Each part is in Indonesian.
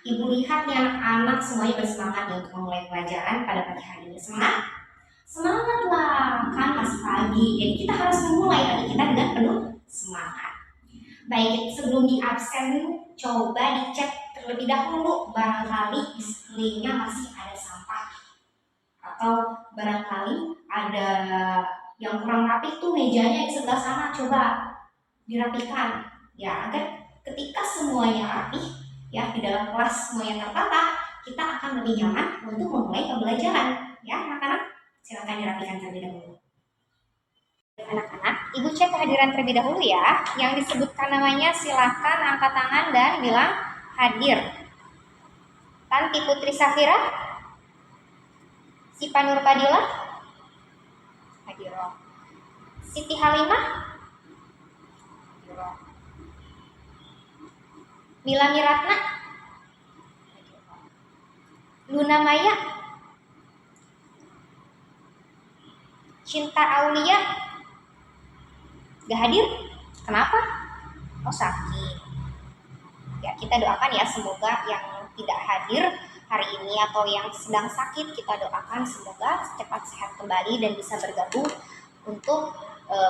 Ibu lihat nih anak-anak semuanya bersemangat nih untuk memulai pelajaran pada pagi hari ini. Semangat? Semangat lah, kan masih pagi. Jadi kita harus memulai pagi kita dengan penuh semangat. Baik, sebelum di absen, coba dicek terlebih dahulu barangkali di sekelilingnya masih ada sampah atau barangkali ada yang kurang rapi tuh mejanya di sebelah sana, coba dirapikan ya agar ketika semuanya rapi ya di dalam kelas semuanya tertata, kita akan lebih nyaman untuk memulai pembelajaran ya anak-anak. Silakan dirapikan terlebih dahulu. Anak-anak, ibu cek kehadiran terlebih dahulu ya. Yang disebutkan namanya silakan angkat tangan dan bilang hadir. Tanti Putri Safira, Sipa Nur Padilla, hadir. Siti Halimah, hadir. Mila Miratna, Luna Maya, Cinta Aulia, gak hadir? Kenapa? Oh sakit. Ya kita doakan ya semoga yang tidak hadir hari ini atau yang sedang sakit kita doakan semoga cepat sehat kembali dan bisa bergabung untuk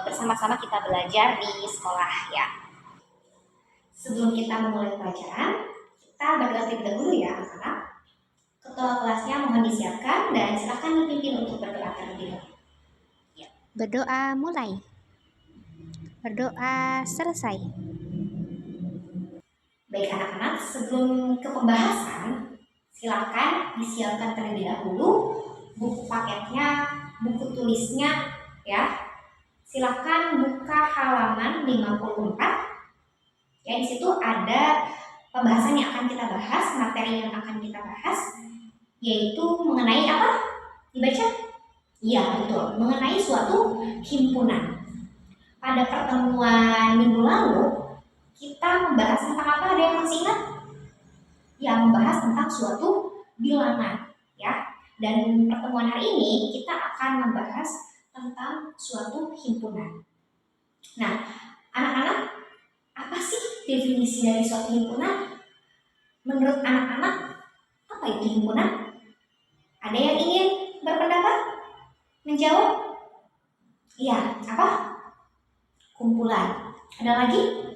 bersama-sama kita belajar di sekolah ya. Sebelum kita memulai pelajaran, kita berdoa terlebih dahulu ya anak-anak. Ketua kelasnya mohon disiapkan dan silakan dipimpin untuk berdoa terlebih dahulu. Ya. Berdoa mulai. Berdoa selesai. Baik anak-anak, sebelum ke pembahasan, silakan disiapkan terlebih dahulu buku paketnya, buku tulisnya ya. Silakan buka halaman 54. Ya, di situ ada pembahasan yang akan kita bahas, materi yang akan kita bahas, yaitu mengenai apa? Dibaca? Iya, betul. Mengenai suatu himpunan. Pada pertemuan minggu lalu, kita membahas tentang apa? Ada yang masih ingat? Ya, membahas tentang suatu bilangan. Ya. Dan pertemuan hari ini, kita akan membahas tentang suatu himpunan. Nah, anak-anak, apa sih definisi dari suatu himpunan? Menurut anak-anak, apa itu himpunan? Ada yang ingin berpendapat? Menjawab? Iya, apa? Kumpulan. Ada lagi?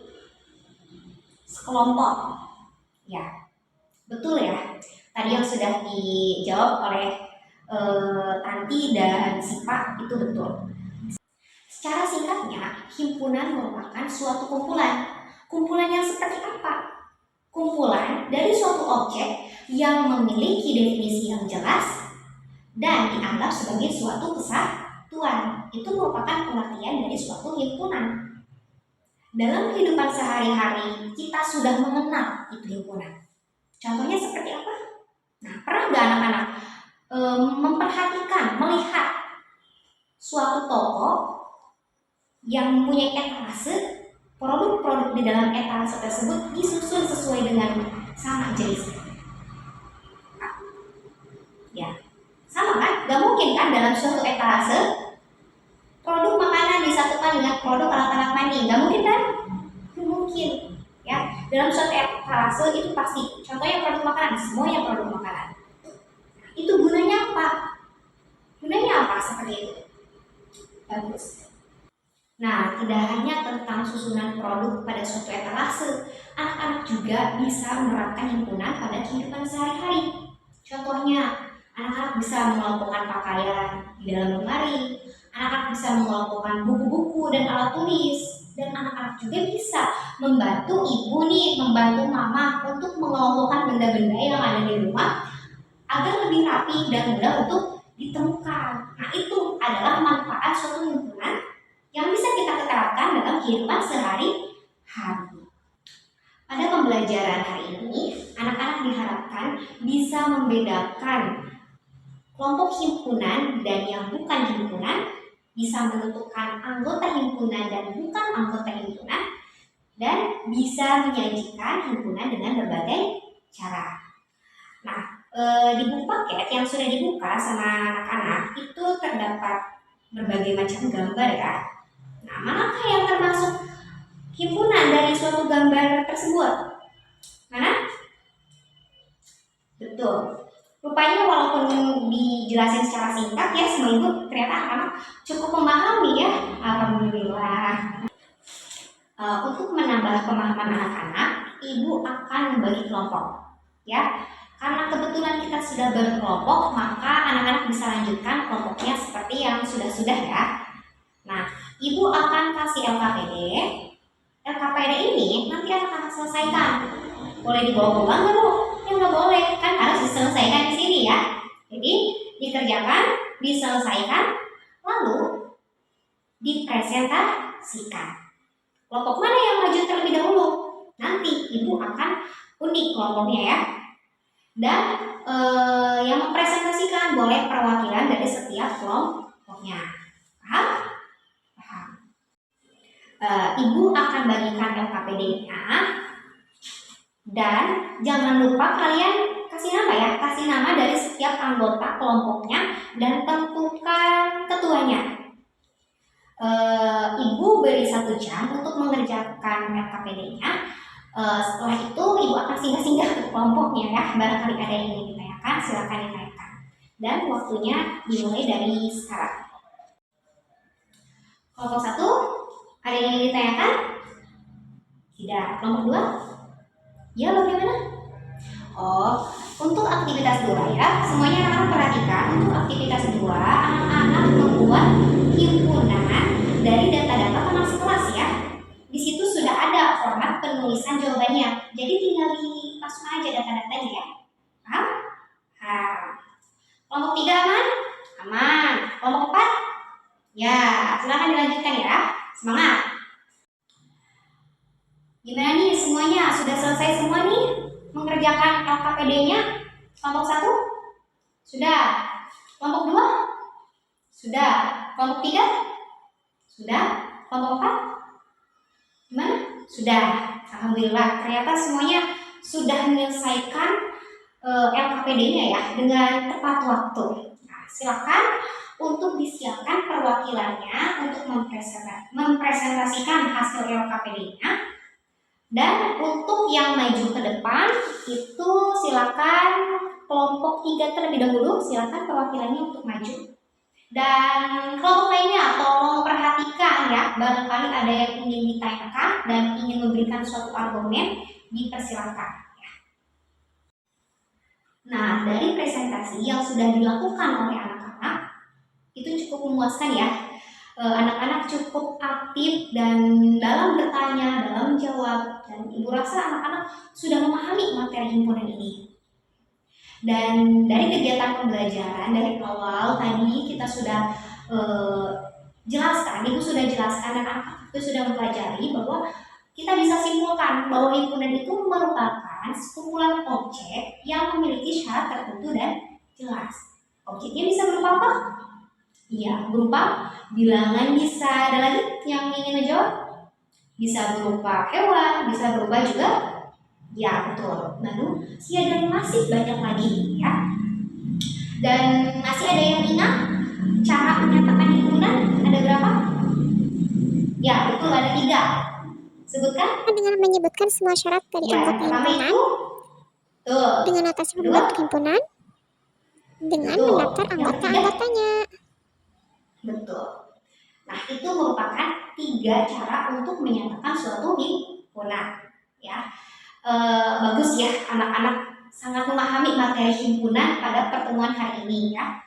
Sekelompok. Ya, betul ya. Tadi yang sudah dijawab oleh Tanti dan Sipa itu betul. Secara singkatnya, himpunan merupakan suatu kumpulan. Kumpulan yang seperti apa? Kumpulan dari suatu objek yang memiliki definisi yang jelas dan dianggap sebagai suatu kesatuan. Itu merupakan pengertian dari suatu himpunan. Dalam kehidupan sehari-hari, kita sudah mengenal itu himpunan. Contohnya seperti apa? Nah, pernah nggak anak-anak memperhatikan, melihat suatu toko yang mempunyai etalase, produk-produk di dalam etalase tersebut disusun sesuai dengan sama jenisnya? Ya, sama kan? Gak mungkin kan dalam suatu etalase produk makanan disatukan dengan produk alat-alat mandi, gak mungkin kan? Gak mungkin. Ya, dalam suatu etalase itu pasti. Contohnya produk makanan, semuanya produk makanan. Itu gunanya apa? Gunanya apa seperti itu? Bagus. Nah, tidak hanya tentang susunan produk pada suatu etalase, anak-anak juga bisa menerapkan himpunan pada kehidupan sehari-hari. Contohnya, anak-anak bisa mengelompokkan pakaian di dalam lemari, anak-anak bisa mengelompokkan buku-buku dan alat tulis, dan anak-anak juga bisa membantu ibu nih, membantu mama untuk mengelompokkan benda-benda yang ada di rumah agar lebih rapi dan mudah untuk ditemukan. Nah, itu adalah manfaat suatu himpunan yang bisa kita terapkan dalam kehidupan sehari-hari. Pada pembelajaran hari ini, anak-anak diharapkan bisa membedakan kelompok himpunan dan yang bukan himpunan, bisa menentukan anggota himpunan dan bukan anggota himpunan, dan bisa menyajikan himpunan dengan berbagai cara. Nah, di buku paket yang sudah dibuka sama anak-anak itu terdapat berbagai macam gambar ya. Nah, manakah yang termasuk himpunan dari suatu gambar tersebut? Mana? Betul. Rupanya walaupun dijelasin secara singkat ya sama ibu, ternyata anak-anak cukup memahami ya. Alhamdulillah. Untuk menambah pemahaman anak-anak, ibu akan membagi kelompok ya. Karena kebetulan kita sudah berkelompok, maka anak-anak bisa lanjutkan kelompoknya seperti yang sudah-sudah ya. Nah, ibu akan kasih LKPD. LKPD ini nanti anak-anak selesaikan. Boleh dibawa pulang nggak bu? Ya nggak boleh, kan harus diselesaikan di sini ya. Jadi dikerjakan, diselesaikan, lalu dipresentasikan. Kelompok mana yang maju terlebih dahulu? Nanti ibu akan undi kelompoknya ya. Dan yang mempresentasikan boleh perwakilan dari setiap kelompoknya. Paham? Paham. Ibu akan bagikan LKPD-nya. Dan jangan lupa kalian kasih nama ya, kasih nama dari setiap anggota kelompoknya dan tentukan ketuanya. Ibu beri 1 jam untuk mengerjakan LKPD-nya. Setelah itu ibu akan singgah-singgah ke kelompoknya ya. Barangkali ada yang ingin ditanyakan, silakan ditanyakan. Dan waktunya dimulai dari sekarang. Kelompok 1, ada yang ingin ditanyakan? Tidak. Kelompok 2? Ya, bagaimana? Oh, untuk aktivitas 2 ya, semuanya anak-anak perhatikan. Untuk aktivitas 2, anak-anak membuat himpunan dari data-data teman sekelas ya. Di situ sudah ada format penulisan jawabannya. Jadi tinggal dimasukkan aja data-datanya ya. Paham? Kelompok 3 aman? Aman. Kelompok 4? Ya, silakan dilanjutkan ya. Semangat. Gimana nih semuanya? Sudah selesai semua nih mengerjakan LKPD-nya? Kelompok 1? Sudah. Kelompok 2? Sudah. Kelompok 3? Sudah. Kelompok 4? Gimana? Sudah. Alhamdulillah. Ternyata semuanya sudah menyelesaikan LKPD-nya ya dengan tepat waktu. Nah, silakan untuk disiapkan perwakilannya untuk mempresentasikan hasil LKPD-nya. Dan untuk yang maju ke depan itu silakan kelompok 3 terlebih dahulu, silakan perwakilannya untuk maju. Dan kelompok lainnya tolong perhatikan ya, barangkali ada yang ingin ditanyakan dan ingin memberikan suatu argumen, dipersilakan ya. Nah, dari presentasi yang sudah dilakukan oleh anak-anak itu cukup memuaskan ya. Anak-anak cukup aktif dan dalam bertanya, dalam jawab, dan ibu rasa anak-anak sudah memahami materi himpunan ini. Dan dari kegiatan pembelajaran dari awal tadi kita sudah jelaskan, ibu sudah jelaskan dan anak-anak itu sudah mempelajari bahwa kita bisa simpulkan bahwa himpunan itu merupakan sekumpulan objek yang memiliki syarat tertentu dan jelas. Objeknya bisa berupa apa? Iya, berupa bilangan bisa. Ada lagi yang ingin menjawab? Bisa berupa hewan, bisa berupa juga. Ya, betul. Manusia dan masih banyak lagi ya. Dan masih ada yang ingat cara menyatakan himpunan? Ada berapa? Ya, betul, ada 3. Sebutkan. Dengan menyebutkan semua syarat dari Ya, anggota pertama himpunan, itu dengan notasi pembentuk himpunan, dengan betul. mendaftar anggota-anggotanya. Betul. Nah, itu merupakan 3 cara untuk menyatakan suatu himpunan ya. Bagus ya, anak-anak sangat memahami materi himpunan pada pertemuan hari ini ya.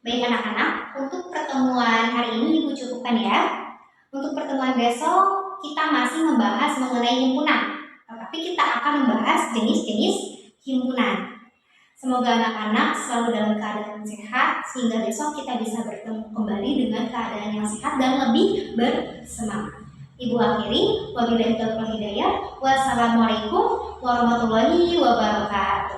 Baik anak-anak, untuk pertemuan hari ini ibu cukupkan ya. Untuk pertemuan besok kita masih membahas mengenai himpunan, tetapi kita akan membahas jenis-jenis himpunan. Semoga anak-anak selalu dalam keadaan sehat sehingga besok kita bisa bertemu kembali dengan keadaan yang sehat dan lebih bersemangat. Ibu akhiri, wabillahi taufiq wal hidayah. Wassalamualaikum warahmatullahi wabarakatuh.